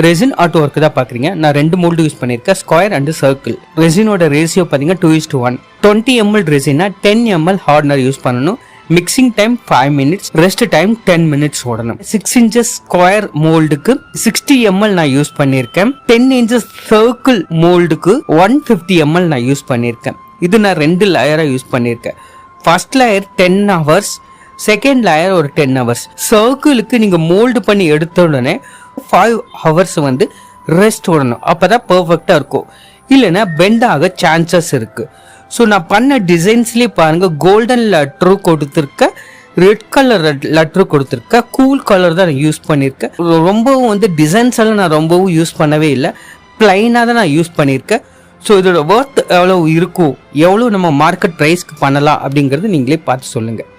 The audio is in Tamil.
ரெசின் ஆர்ட் ஒர்க் தான் பார்க்குறீங்க. நான் 2 மோல்டு யூஸ் பண்ணியிருக்கேன், ஸ்கொயர் அண்ட் சர்க்கிள். ரெசினோட ரேஷியோ பார்த்தீங்கன்னா 2:1. 20 ml ரெசினா 10 ml ஹார்ட்னர் யூஸ் பண்ணணும். Mixing time 5 minutes, rest time 10 minutes ஓடணும். 6 inches ஸ்கொயர் மோல்டுக்கு 60 ml நான் யூஸ் பண்ணியிருக்கேன். 10 inches சர்க்கிள் மோல்டுக்கு 150 ml நான் யூஸ் பண்ணியிருக்கேன். இது நான் 2 லேயரா யூஸ் பண்ணியிருக்கேன். First layer 10 hours, second layer ஒரு 10 hours. சர்க்கிளுக்கு நீங்க மோல்டு பண்ணி எடுத்த உடனே 5 hours வந்து ரெஸ்ட் விடணும். அப்பதான் பெர்ஃபெக்டா இருக்கும். இல்லைன்னா பெண்ட் ஆக சான்சஸ் இருக்கு. ஸோ நான் பண்ண டிசைன்ஸ்லேயே பாருங்க, கோல்டன் லெட்ரு கொடுத்துருக்க, ரெட் கலர் லெட்ரு கொடுத்துருக்க, கூல் கலர் தான் நான் யூஸ் பண்ணியிருக்கேன். ரொம்பவும் வந்து டிசைன்ஸ் எல்லாம் நான் ரொம்பவும் யூஸ் பண்ணவே இல்லை, பிளைனாக தான் நான் யூஸ் பண்ணியிருக்கேன். ஸோ இதோட ஒர்த் எவ்வளோ இருக்கும், எவ்வளோ நம்ம மார்க்கெட் ப்ரைஸ்க்கு பண்ணலாம் அப்படிங்கிறது நீங்களே பார்த்து சொல்லுங்கள்.